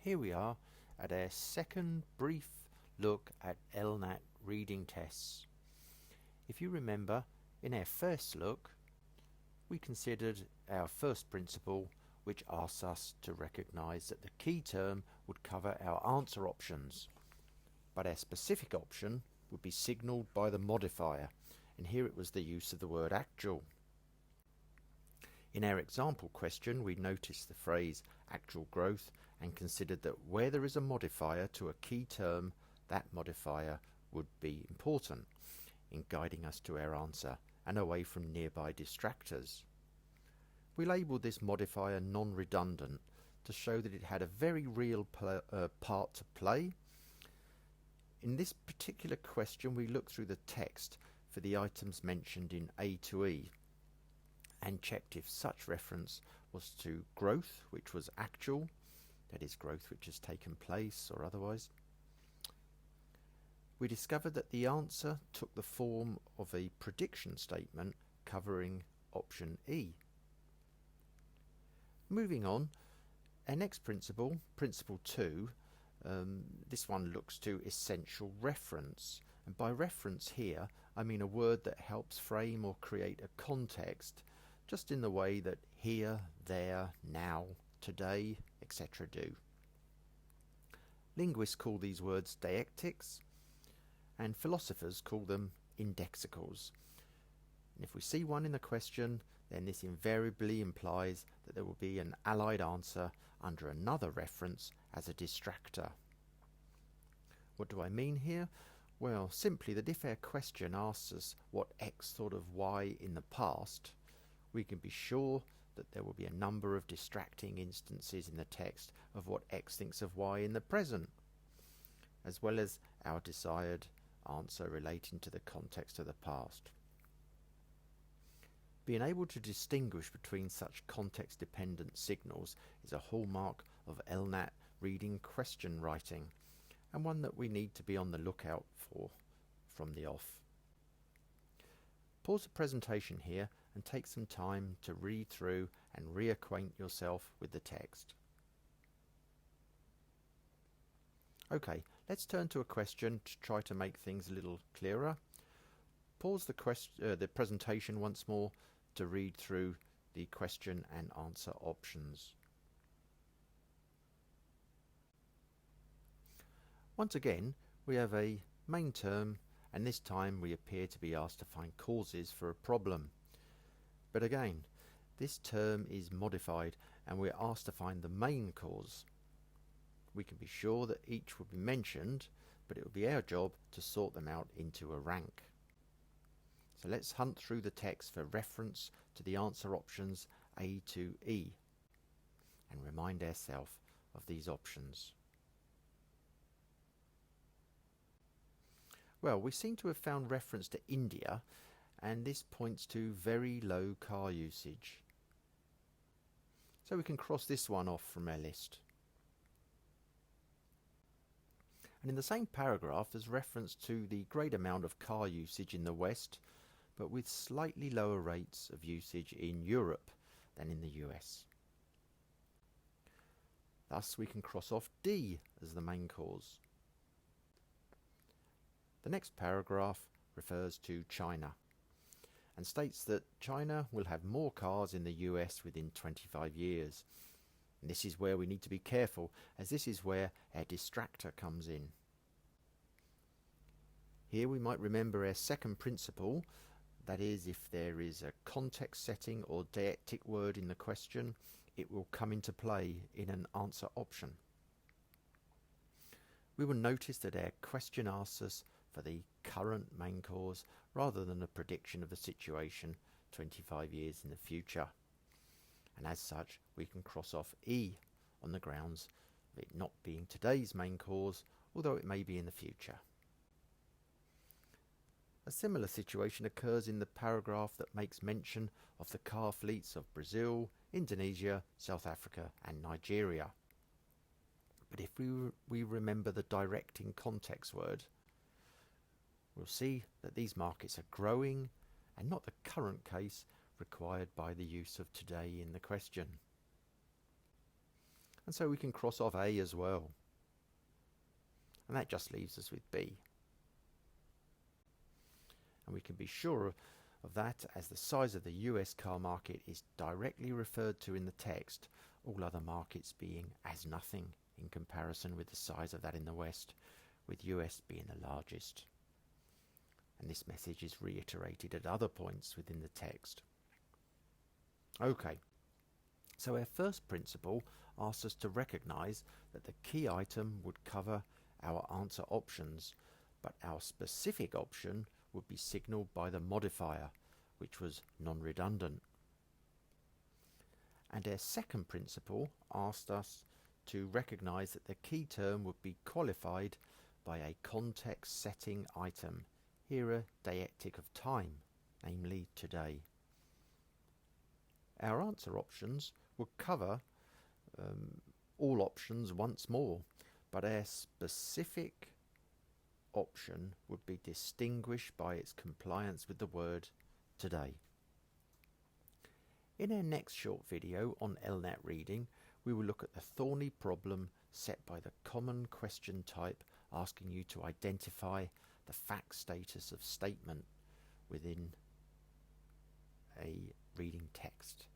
Here we are at our second brief look at LNAT reading tests. If you remember, in our first look we considered our first principle, which asks us to recognize that the key term would cover our answer options, but our specific option would be signaled by the modifier, and here it was the use of the word actual. In our example question, we noticed the phrase actual growth and considered that where there is a modifier to a key term, that modifier would be important in guiding us to our answer and away from nearby distractors. We labelled this modifier non-redundant to show that it had a very real part to play. In this particular question, we looked through the text for the items mentioned in A to E and checked if such reference was to growth, which was actual, that is growth which has taken place or otherwise. We discovered that the answer took the form of a prediction statement covering option E. Moving on, our next principle, principle 2, this one looks to essential reference, and by reference here I mean a word that helps frame or create a context, just in the way that here, there, now, today, etc. do. Linguists call these words deictics, and philosophers call them indexicals. And if we see one in the question, then this invariably implies that there will be an allied answer under another reference as a distractor. What do I mean here? Well, simply that if our question asks us what X thought of Y in the past, we can be sure that there will be a number of distracting instances in the text of what X thinks of Y in the present, as well as our desired answer relating to the context of the past. Being able to distinguish between such context-dependent signals is a hallmark of LNAT reading question writing, and one that we need to be on the lookout for from the off. Pause the presentation here and take some time to read through and reacquaint yourself with the text. Okay, let's turn to a question to try to make things a little clearer. Pause the presentation once more to read through the question and answer options. Once again, we have a main term, and this time we appear to be asked to find causes for a problem. But again, this term is modified and we're asked to find the main cause. We can be sure that each will be mentioned, but it will be our job to sort them out into a rank. So let's hunt through the text for reference to the answer options A to E and remind ourselves of these options. Well, we seem to have found reference to India, and this points to very low car usage. So we can cross this one off from our list. And in the same paragraph there's reference to the great amount of car usage in the West, but with slightly lower rates of usage in Europe than in the US. Thus we can cross off D as the main cause. The next paragraph refers to China and states that China will have more cars in the US within 25 years. And this is where we need to be careful, as this is where our distractor comes in. Here we might remember our second principle, that is, if there is a context setting or deictic word in the question, it will come into play in an answer option. We will notice that our question asks us for the current main cause rather than a prediction of the situation 25 years in the future. And as such, we can cross off E on the grounds of it not being today's main cause, although it may be in the future. A similar situation occurs in the paragraph that makes mention of the car fleets of Brazil, Indonesia, South Africa and Nigeria. But if we remember the directing context word, we'll see that these markets are growing and not the current case required by the use of today in the question. and so we can cross off A as well. And that just leaves us with B. And we can be sure of that as the size of the US car market is directly referred to in the text, all other markets being as nothing in comparison with the size of that in the West, with US being the largest. And this message is reiterated at other points within the text. Okay, so our first principle asks us to recognize that the key item would cover our answer options, but our specific option would be signaled by the modifier, which was non-redundant. And our second principle asked us to recognize that the key term would be qualified by a context setting item, here a deictic of time, namely today. Our answer options would cover all options once more, but our specific option would be distinguished by its compliance with the word today. In our next short video on LNAT reading, we will look at the thorny problem set by the common question type asking you to identify the fact status of statement within a reading text.